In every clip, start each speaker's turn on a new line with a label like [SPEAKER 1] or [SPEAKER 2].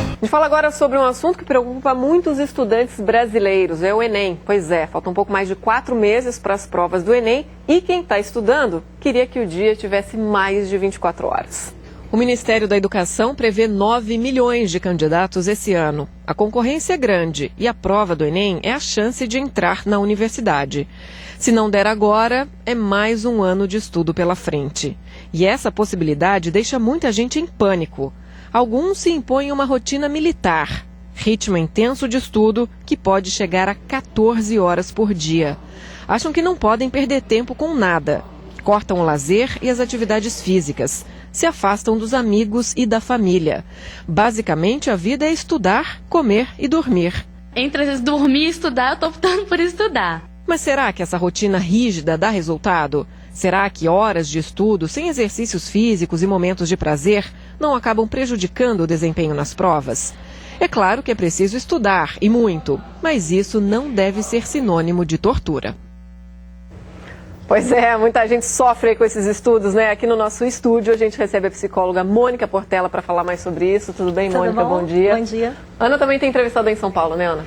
[SPEAKER 1] A gente fala agora sobre um assunto que preocupa muitos estudantes brasileiros, é o Enem. Pois é, faltam um pouco mais de 4 meses para as provas do Enem e quem está estudando queria que o dia tivesse mais de 24 horas. O Ministério da Educação prevê 9 milhões de candidatos esse ano. A concorrência é grande e a prova do Enem é a chance de entrar na universidade. Se não der agora, é mais um ano de estudo pela frente. E essa possibilidade deixa muita gente em pânico. Alguns se impõem uma rotina militar, ritmo intenso de estudo que pode chegar a 14 horas por dia. Acham que não podem perder tempo com nada. Cortam o lazer e as atividades físicas. Se afastam dos amigos e da família. Basicamente, a vida é estudar, comer e dormir.
[SPEAKER 2] Entre às vezes dormir e estudar, eu estou optando por estudar.
[SPEAKER 1] Mas será que essa rotina rígida dá resultado? Será que horas de estudo, sem exercícios físicos e momentos de prazer, não acabam prejudicando o desempenho nas provas? É claro que é preciso estudar, e muito, mas isso não deve ser sinônimo de tortura. Pois é, muita gente sofre aí com esses estudos, né? Aqui no nosso estúdio a gente recebe a psicóloga Mônica Portela para falar mais sobre isso. Tudo bem,
[SPEAKER 3] Tudo
[SPEAKER 1] Mônica?
[SPEAKER 3] bom?
[SPEAKER 1] Bom dia.
[SPEAKER 3] Bom dia.
[SPEAKER 1] Ana também tem entrevistado em São Paulo, né, Ana?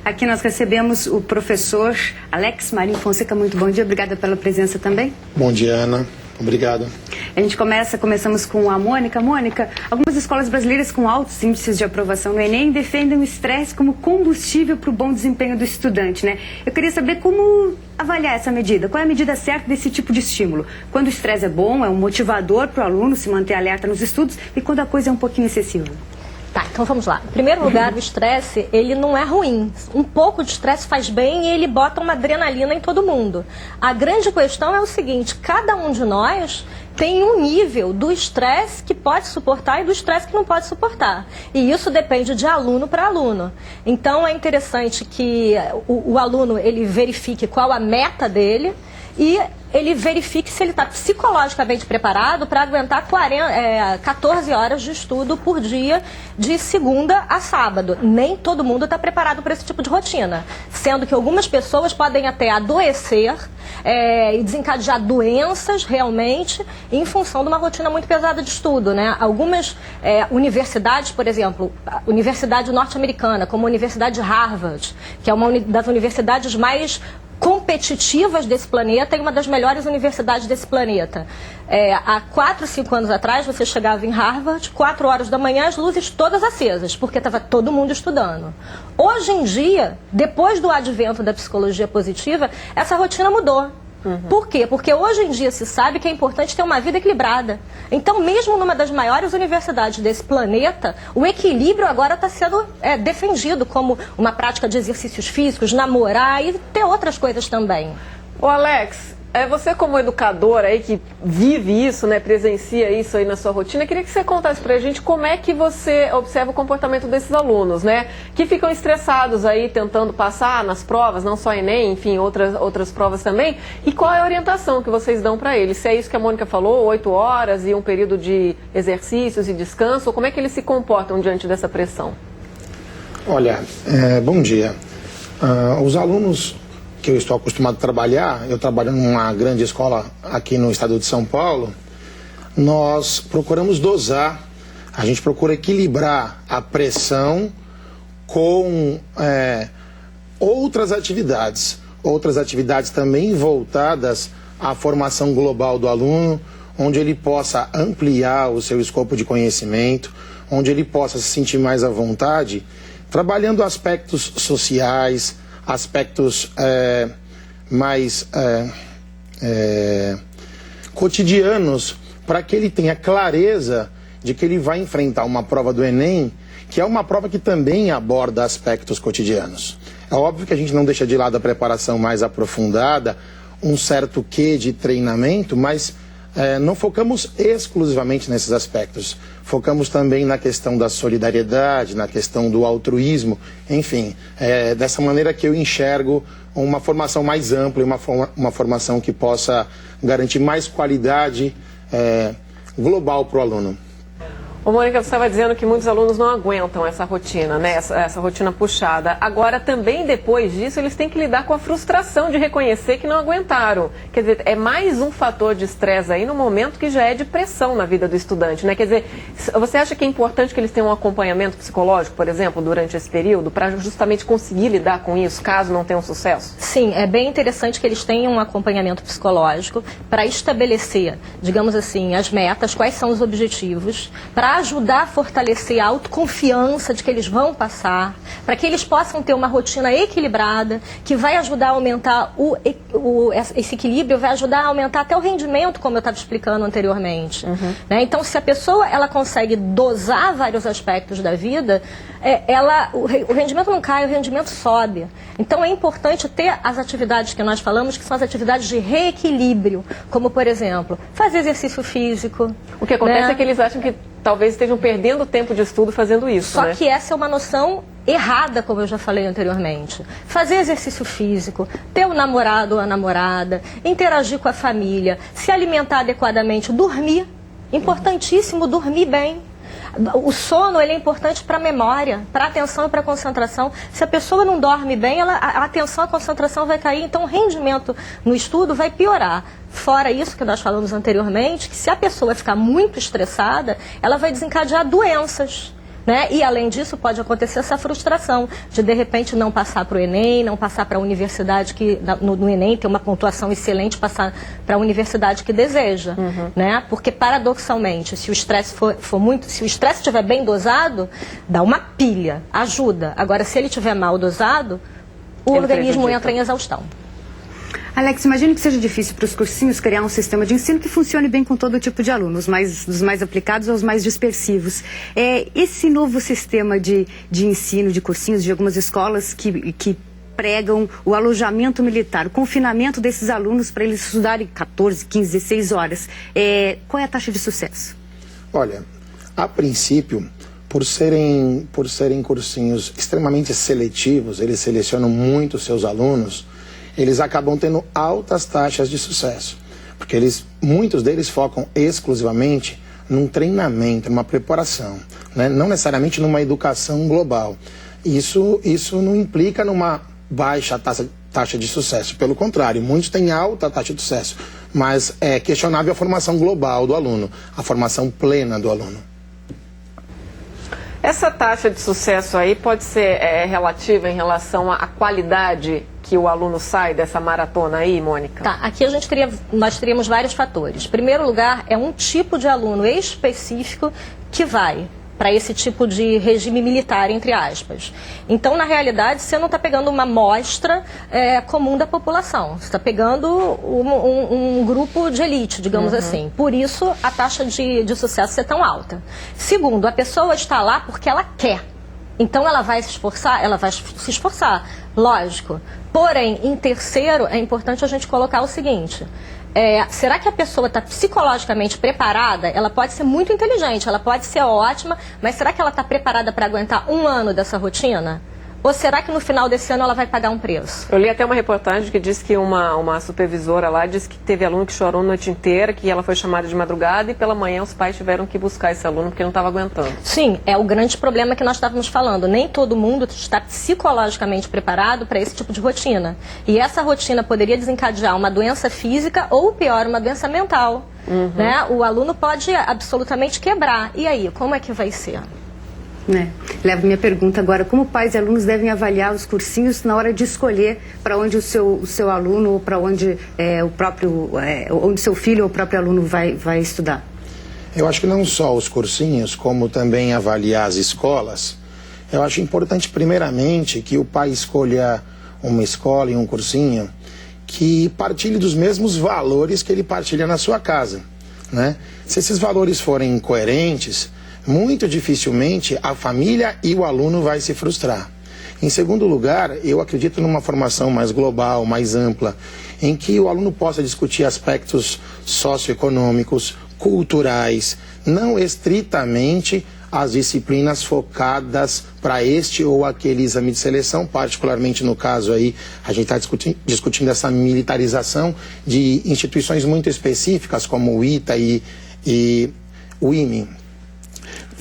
[SPEAKER 4] Aqui nós recebemos o professor Alex Marinho Fonseca. Muito bom dia, obrigada pela presença também.
[SPEAKER 5] Bom dia, Ana. Obrigado.
[SPEAKER 4] A gente começamos com a Mônica. Mônica, algumas escolas brasileiras com altos índices de aprovação no Enem defendem o estresse como combustível para o bom desempenho do estudante, né? Eu queria saber como avaliar essa medida. Qual é a medida certa desse tipo de estímulo? Quando o estresse é bom, é um motivador para o aluno se manter alerta nos estudos, e quando a coisa é um pouquinho excessiva?
[SPEAKER 3] Tá, então vamos lá. Em primeiro lugar, o estresse, ele não é ruim. Um pouco de estresse faz bem e ele bota uma adrenalina em todo mundo. A grande questão é o seguinte, cada um de nós tem um nível do estresse que pode suportar e do estresse que não pode suportar. E isso depende de aluno para aluno. Então é interessante que o aluno ele verifique qual a meta dele e ele verifique se ele está psicologicamente preparado para aguentar 14 horas de estudo por dia, de segunda a sábado. Nem todo mundo está preparado para esse tipo de rotina, sendo que algumas pessoas podem até adoecer e desencadear doenças realmente em função de uma rotina muito pesada de estudo, né? Algumas universidades, por exemplo, a Universidade Norte-Americana, como a Universidade de Harvard, que é uma das universidades mais competitivas desse planeta e uma das melhores universidades desse planeta. Há 4, 5 anos atrás, você chegava em Harvard, 4 horas da manhã, as luzes todas acesas, porque estava todo mundo estudando. Hoje em dia, depois do advento da psicologia positiva, essa rotina mudou. Por quê? Porque hoje em dia se sabe que é importante ter uma vida equilibrada. Então, mesmo numa das maiores universidades desse planeta, o equilíbrio agora está sendo defendido como uma prática de exercícios físicos, namorar e ter outras coisas também.
[SPEAKER 1] Ô Alex, você como educadora aí que vive isso, né, presencia isso aí na sua rotina, queria que você contasse pra gente como é que você observa o comportamento desses alunos, né, que ficam estressados aí tentando passar nas provas, não só Enem, enfim, outras provas também, e qual é a orientação que vocês dão para eles? Se é isso que a Mônica falou, 8 horas e um período de exercícios e descanso, ou como é que eles se comportam diante dessa pressão?
[SPEAKER 5] Olha, bom dia. Os alunos que eu estou acostumado a trabalhar, eu trabalho numa grande escola aqui no estado de São Paulo, nós procuramos dosar, a gente procura equilibrar a pressão com outras atividades também voltadas à formação global do aluno, onde ele possa ampliar o seu escopo de conhecimento, onde ele possa se sentir mais à vontade, trabalhando aspectos sociais, aspectos mais cotidianos, para que ele tenha clareza de que ele vai enfrentar uma prova do Enem, que é uma prova que também aborda aspectos cotidianos. É óbvio que a gente não deixa de lado a preparação mais aprofundada, um certo quê de treinamento, mas não focamos exclusivamente nesses aspectos. Focamos também na questão da solidariedade, na questão do altruísmo, enfim. Dessa maneira que eu enxergo uma formação mais ampla e uma formação que possa garantir mais qualidade global para o aluno.
[SPEAKER 1] Ô, Mônica, você estava dizendo que muitos alunos não aguentam essa rotina, né? Essa rotina puxada. Agora, também depois disso, eles têm que lidar com a frustração de reconhecer que não aguentaram. Quer dizer, é mais um fator de estresse aí no momento que já é de pressão na vida do estudante, né? Quer dizer, você acha que é importante que eles tenham um acompanhamento psicológico, por exemplo, durante esse período, para justamente conseguir lidar com isso, caso não tenham sucesso?
[SPEAKER 3] Sim, é bem interessante que eles tenham um acompanhamento psicológico para estabelecer, digamos assim, as metas, quais são os objetivos, para ajudar a fortalecer a autoconfiança de que eles vão passar, para que eles possam ter uma rotina equilibrada, que vai ajudar a aumentar esse equilíbrio, vai ajudar a aumentar até o rendimento, como eu estava explicando anteriormente. Né? Então, se a pessoa ela consegue dosar vários aspectos da vida, o rendimento não cai, o rendimento sobe. Então, é importante ter as atividades que nós falamos, que são as atividades de reequilíbrio, como, por exemplo, fazer exercício físico.
[SPEAKER 1] O que acontece
[SPEAKER 3] né?
[SPEAKER 1] é que eles acham que talvez estejam perdendo tempo de estudo fazendo isso,
[SPEAKER 3] Só
[SPEAKER 1] né?
[SPEAKER 3] que essa é uma noção errada, como eu já falei anteriormente. Fazer exercício físico, ter um namorado ou a namorada, interagir com a família, se alimentar adequadamente, dormir. Importantíssimo dormir bem. O sono ele é importante para a memória, para a atenção e para a concentração. Se a pessoa não dorme bem, a atenção e a concentração vai cair, então o rendimento no estudo vai piorar. Fora isso que nós falamos anteriormente, que se a pessoa ficar muito estressada, ela vai desencadear doenças. Né? E além disso pode acontecer essa frustração de repente não passar para o Enem, não passar para a universidade que no Enem ter uma pontuação excelente, passar para a universidade que deseja, né? Porque paradoxalmente, se o estresse for muito, se o estresse estiver bem dosado, dá uma pilha, ajuda. Agora se ele estiver mal dosado, o organismo entra em exaustão.
[SPEAKER 4] Alex, imagino que seja difícil para os cursinhos criar um sistema de ensino que funcione bem com todo tipo de alunos, dos mais aplicados aos mais dispersivos. Esse novo sistema de ensino, de cursinhos, de algumas escolas que pregam o alojamento militar, o confinamento desses alunos para eles estudarem 14, 15, 16 horas, qual é a taxa de sucesso?
[SPEAKER 5] Olha, a princípio, por serem cursinhos extremamente seletivos, eles selecionam muito seus alunos, eles acabam tendo altas taxas de sucesso, porque muitos deles focam exclusivamente num treinamento, numa preparação, né? Não necessariamente numa educação global. Isso não implica numa baixa taxa de sucesso, pelo contrário, muitos têm alta taxa de sucesso, mas é questionável a formação global do aluno, a formação plena do aluno.
[SPEAKER 1] Essa taxa de sucesso aí pode ser relativa em relação à qualidade que o aluno sai dessa maratona aí, Mônica?
[SPEAKER 3] Tá, aqui nós teríamos vários fatores. Em primeiro lugar, é um tipo de aluno específico que vai para esse tipo de regime militar, entre aspas. Então, na realidade, você não está pegando uma amostra comum da população. Você está pegando um grupo de elite, digamos assim. Por isso, a taxa de sucesso é tão alta. Segundo, a pessoa está lá porque ela quer. Então, ela vai se esforçar? Ela vai se esforçar, lógico. Porém, em terceiro, é importante a gente colocar o seguinte... será que a pessoa está psicologicamente preparada? Ela pode ser muito inteligente, ela pode ser ótima, mas será que ela está preparada para aguentar um ano dessa rotina? Ou será que no final desse ano ela vai pagar um preço?
[SPEAKER 1] Eu li até uma reportagem que disse que uma supervisora lá disse que teve aluno que chorou a noite inteira, que ela foi chamada de madrugada e pela manhã os pais tiveram que buscar esse aluno porque não estava aguentando.
[SPEAKER 3] Sim, é o grande problema que nós estávamos falando. Nem todo mundo está psicologicamente preparado para esse tipo de rotina. E essa rotina poderia desencadear uma doença física ou, pior, uma doença mental. Né? O aluno pode absolutamente quebrar. E aí, como é que vai ser?
[SPEAKER 4] Levo minha pergunta agora, como pais e alunos devem avaliar os cursinhos na hora de escolher para onde o seu aluno ou para onde onde seu filho ou o próprio aluno vai estudar?
[SPEAKER 5] Eu acho que não só os cursinhos, como também avaliar as escolas. Eu acho importante, primeiramente, que o pai escolha uma escola e um cursinho que partilhe dos mesmos valores que ele partilha na sua casa, né? Se esses valores forem incoerentes, muito dificilmente a família e o aluno vai se frustrar. Em segundo lugar, eu acredito numa formação mais global, mais ampla, em que o aluno possa discutir aspectos socioeconômicos, culturais, não estritamente as disciplinas focadas para este ou aquele exame de seleção, particularmente no caso aí, a gente está discutindo essa militarização de instituições muito específicas, como o ITA e o IME.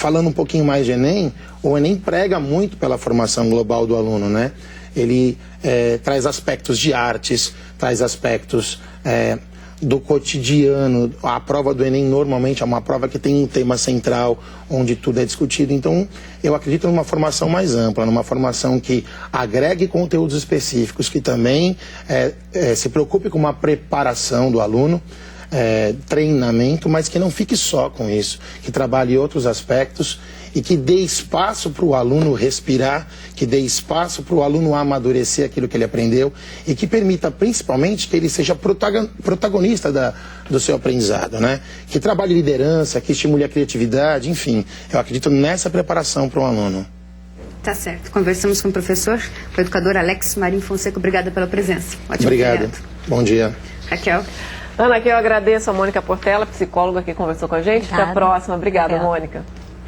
[SPEAKER 5] falando um pouquinho mais de Enem, o Enem prega muito pela formação global do aluno, né? Ele traz aspectos de artes, traz aspectos do cotidiano. A prova do Enem normalmente é uma prova que tem um tema central, onde tudo é discutido. Então, eu acredito numa formação mais ampla, numa formação que agregue conteúdos específicos, que também se preocupe com uma preparação do aluno, treinamento, mas que não fique só com isso, que trabalhe outros aspectos e que dê espaço para o aluno respirar, que dê espaço para o aluno amadurecer aquilo que ele aprendeu e que permita principalmente que ele seja protagonista do seu aprendizado, né? Que trabalhe liderança, que estimule a criatividade, enfim, eu acredito nessa preparação para o aluno.
[SPEAKER 4] Tá certo. Conversamos com o professor, o educador Alex Marinho Fonseca. Obrigada pela presença. Ótimo
[SPEAKER 5] Obrigado.
[SPEAKER 4] feriado.
[SPEAKER 5] Bom dia.
[SPEAKER 4] Raquel.
[SPEAKER 1] Ana, aqui eu agradeço a Mônica Portela, psicóloga que conversou com a gente.
[SPEAKER 3] Obrigada.
[SPEAKER 1] Até a próxima. Obrigada,
[SPEAKER 3] Obrigada.
[SPEAKER 1] Mônica.